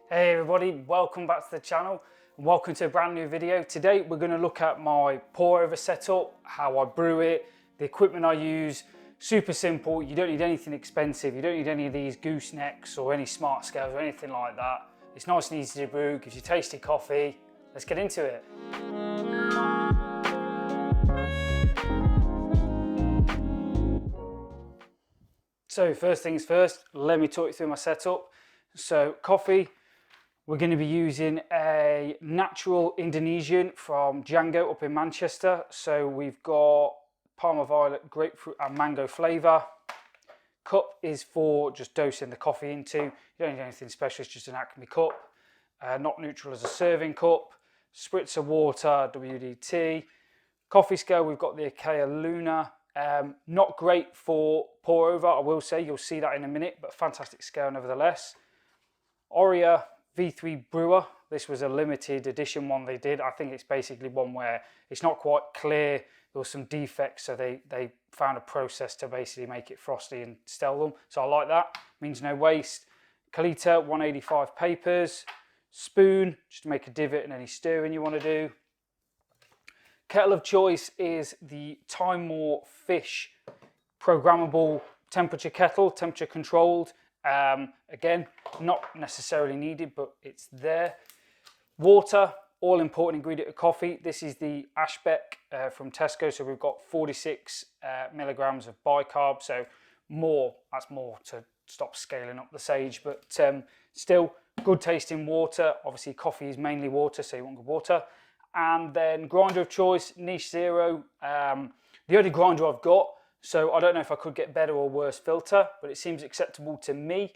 Hey everybody, welcome back to the channel and welcome to a brand new video. Today we're going to look at my pour over setup, how I brew it, the equipment I use. Super simple, you don't need anything expensive, you don't need any of these goosenecks or any smart scales or anything like that. It's nice and easy to brew, gives you tasty coffee. Let's get into it. So first things first, let me talk you through my setup. So coffee, we're going to be using a natural Indonesian from Django up in Manchester. So we've got Parma Violet, grapefruit and mango flavour. Cup is for just dosing the coffee into. You don't need anything special, it's just an Acme cup. Not neutral as a serving cup. Spritzer water, WDT. Coffee scale, we've got the Acaia Luna. Not great for pour over, I will say, you'll see that in a minute, but fantastic scale nevertheless. Oria V3 Brewer, this was a limited edition one they did. I think it's basically one where it's not quite clear, there was some defects, so they found a process to basically make it frosty and sell them. So I like that, means no waste. Kalita 185 papers, spoon, just to make a divot and any stirring you want to do. Kettle of choice is the Time More Fish programmable temperature kettle, temperature controlled. Again, not necessarily needed, but it's there. Water, all important ingredient of coffee. This is the Ashbeck from Tesco. So we've got 46 milligrams of bicarb. So that's more to stop scaling up the sage, but still good tasting water. Obviously coffee is mainly water, so you want good water. And then grinder of choice, Niche Zero. The only grinder I've got, so I don't know if I could get better or worse filter, but it seems acceptable to me.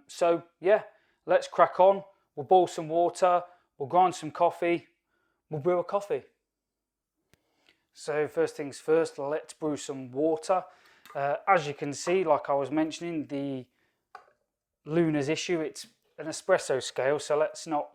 So yeah, let's crack on. We'll boil some water, we'll grind some coffee, we'll brew a coffee. So first things first, let's brew some water. As you can see, like I was mentioning, the Luna's issue, it's an espresso scale, so let's not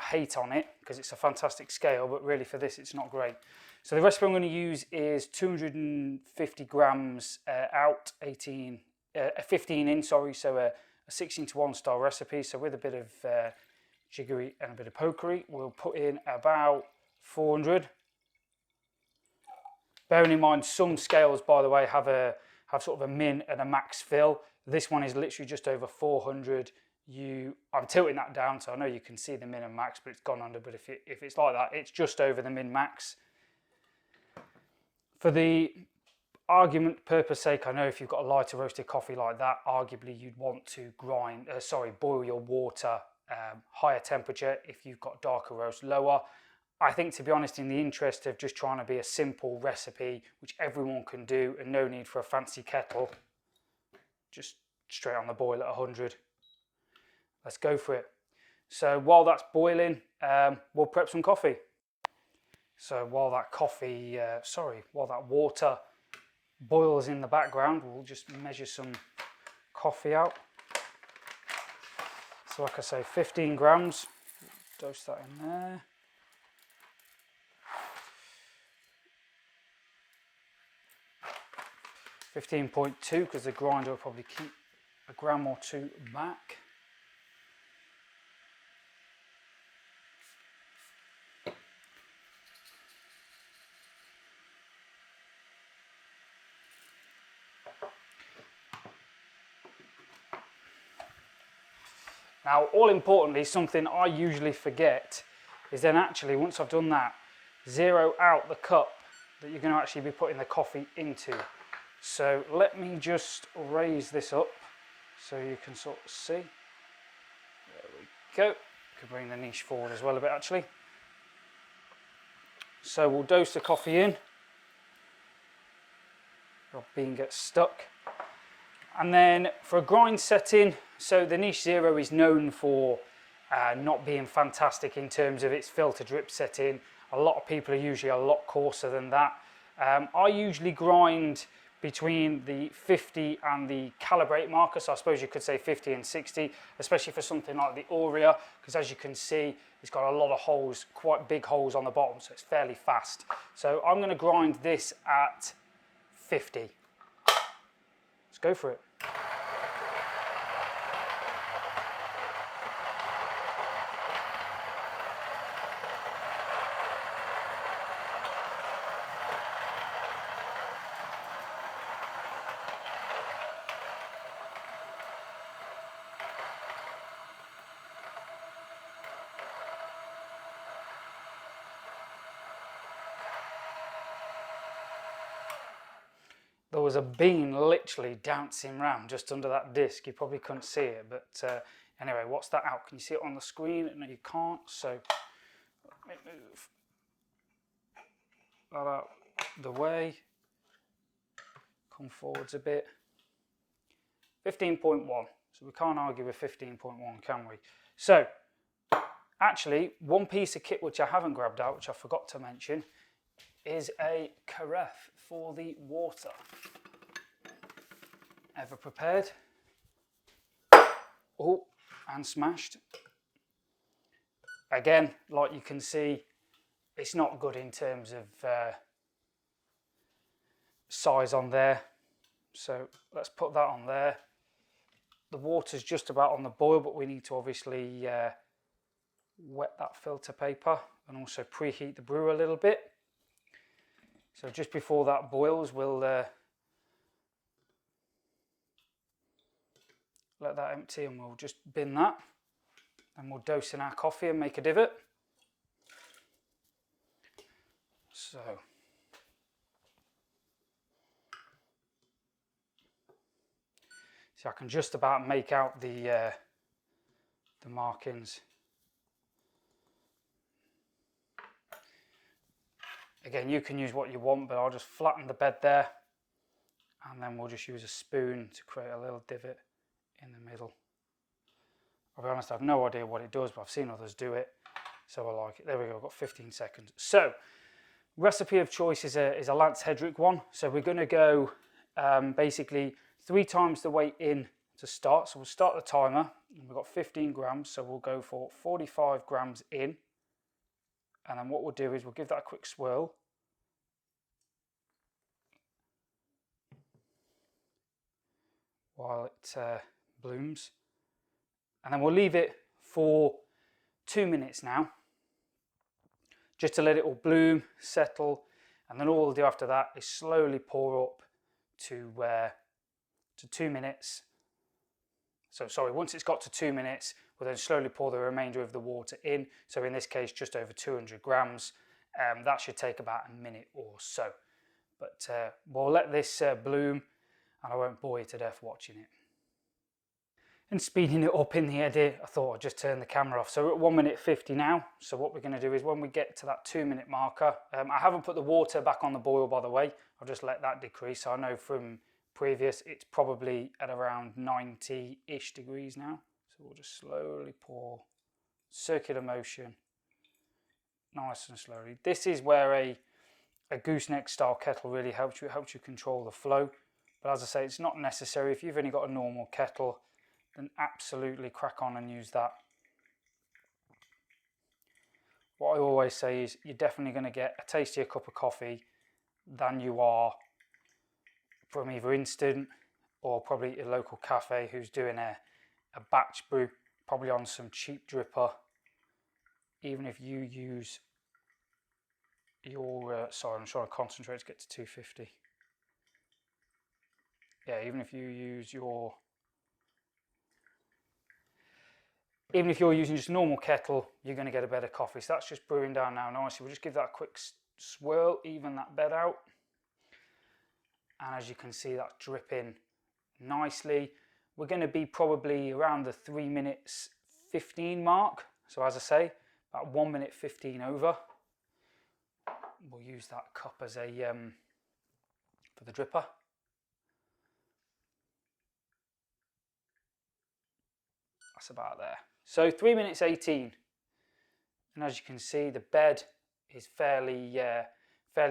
hate on it because it's a fantastic scale, but really for this it's not great. So the recipe I'm going to use is 250 grams out, 15 in, sorry, so a 16:1 style recipe. So with a bit of jiggery and a bit of pokery, we'll put in about 400. Bearing in mind some scales, by the way, have sort of a min and a max fill. This one is literally just over 400. I'm tilting that down so I know you can see the min and max, but it's gone under. But if it's like that, it's just over the min max. For the argument purpose sake, I know if you've got a lighter roasted coffee like that, arguably you'd want to boil your water higher temperature. If you've got darker roast, lower. I think, to be honest, in the interest of just trying to be a simple recipe which everyone can do and no need for a fancy kettle, just straight on the boil at 100. Let's go for it. So while that's boiling, we'll prep some coffee. So while that water boils in the background, we'll just measure some coffee out. So like I say, 15 grams, dose that in there. .2 because the grinder will probably keep a gram or two back. Now, all importantly, something I usually forget is then actually, once I've done that, zero out the cup that you're going to actually be putting the coffee into. So let me just raise this up so you can sort of see. There we go. Could bring the niche forward as well a bit actually. So we'll dose the coffee in. The bean gets stuck. And then for a grind setting, so the Niche Zero is known for not being fantastic in terms of its filter drip setting. A lot of people are usually a lot coarser than that. I usually grind between the 50 and the calibrate marker, so I suppose you could say 50 and 60, especially for something like the Aurea, because as you can see, it's got a lot of holes, quite big holes on the bottom, so it's fairly fast. So I'm going to grind this at 50. Let's go for it. there was a bean literally dancing around just under that disc. You probably couldn't see it, but anyway, what's that out? Can you see it on the screen? No, you can't, so let me move that out the way. Come forwards a bit. 15.1, so we can't argue with 15.1, can we? So, actually, one piece of kit which I haven't grabbed out, which I forgot to mention, is a carafe for the water. Ever prepared? Oh, and smashed. Again, like you can see, it's not good in terms of size on there. So let's put that on there. The water's just about on the boil, but we need to obviously wet that filter paper and also preheat the brew a little bit. So just before that boils, we'll let that empty and we'll just bin that. And we'll dose in our coffee and make a divot. So I can just about make out the markings. Again, you can use what you want, but I'll just flatten the bed there, and then we'll just use a spoon to create a little divot in the middle. I'll be honest, I have no idea what it does, but I've seen others do it, so I like it. There we go, I've got 15 seconds. So, recipe of choice is a Lance Hedrick one. So we're going to go basically 3 times the weight in to start. So we'll start the timer, and we've got 15 grams, so we'll go for 45 grams in. And then what we'll do is we'll give that a quick swirl. While it blooms. And then we'll leave it for 2 minutes now, just to let it all bloom, settle, and then all we'll do after that is slowly pour up to 2 minutes. So sorry, once it's got to 2 minutes, we'll then slowly pour the remainder of the water in. So in this case, just over 200 grams. That should take about a minute or so. But we'll let this bloom, and I won't bore you to death watching it. And speeding it up in the edit, I thought I'd just turn the camera off. So we're at 1 minute 50 now. So what we're going to do is when we get to that 2 minute marker, I haven't put the water back on the boil, by the way. I'll just let that decrease. So I know from previous, it's probably at around 90-ish degrees now. So we'll just slowly pour, circular motion, nice and slowly. This is where a gooseneck style kettle really helps you. It helps you control the flow. But as I say, it's not necessary. If you've only got a normal kettle, then absolutely crack on and use that. What I always say is you're definitely going to get a tastier cup of coffee than you are from either instant or probably a local cafe who's doing a batch brew, probably on some cheap dripper. Even if you use your, sorry, I'm trying to concentrate to get to 250. Yeah, even if you're using just a normal kettle, you're going to get a better coffee. So that's just brewing down now nicely. We'll just give that a quick swirl, even that bed out. And as you can see, that's dripping nicely. We're going to be probably around the 3 minutes 15 mark. So as I say, about 1 minute 15 over. We'll use that cup as a for the dripper. That's about there. So 3 minutes 18, and as you can see, the bed is fairly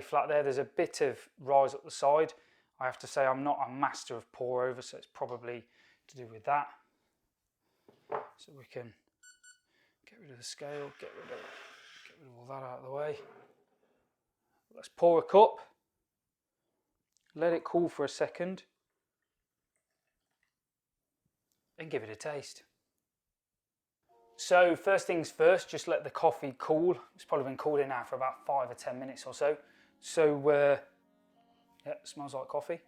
flat there. There's a bit of rise up the side. I have to say I'm not a master of pour over, so it's probably to do with that. So we can get rid of the scale, get rid of all that out of the way. Let's pour a cup, let it cool for a second, and give it a taste. So first things first, just let the coffee cool. It's probably been cooling now for about 5 or 10 minutes or so. So yeah, it smells like coffee.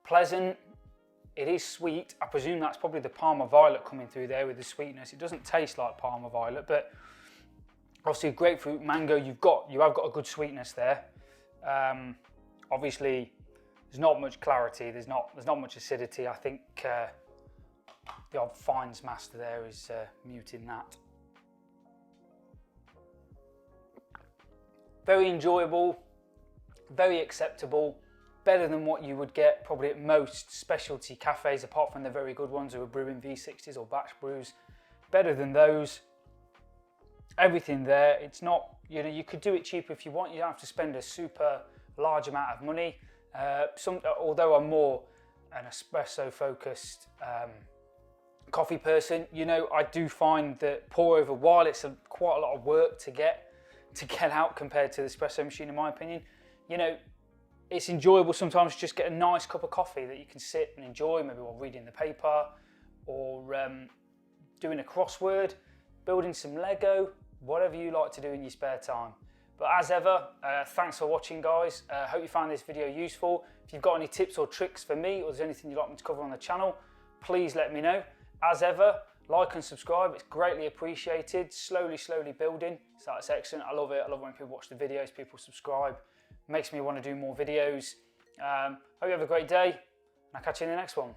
Pleasant. It is sweet. I presume that's probably the Parma Violet coming through there with the sweetness. It doesn't taste like Parma Violet, but Obviously grapefruit, mango, you have got a good sweetness there. Obviously there's not much clarity, there's not much acidity. I think the odd fines master there is muting that. Very enjoyable, very acceptable, better than what you would get probably at most specialty cafes, apart from the very good ones who are brewing V60s or batch brews. Better than those. Everything there. It's not, you know, you could do it cheaper if you want. You don't have to spend a super large amount of money. Although I'm more an espresso focused coffee person, you know, I do find that Pourover, while it's quite a lot of work to get out compared to the espresso machine, in my opinion, you know, it's enjoyable sometimes to just get a nice cup of coffee that you can sit and enjoy, maybe while reading the paper or doing a crossword, building some Lego, whatever you like to do in your spare time. But as ever, thanks for watching, guys. Hope you found this video useful. If you've got any tips or tricks for me, or there's anything you'd like me to cover on the channel, please let me know. As ever, like and subscribe, it's greatly appreciated. Slowly building, so that's excellent. I love it. I love when people watch the videos, people subscribe. Makes me want to do more videos. Hope you have a great day, and I'll catch you in the next one.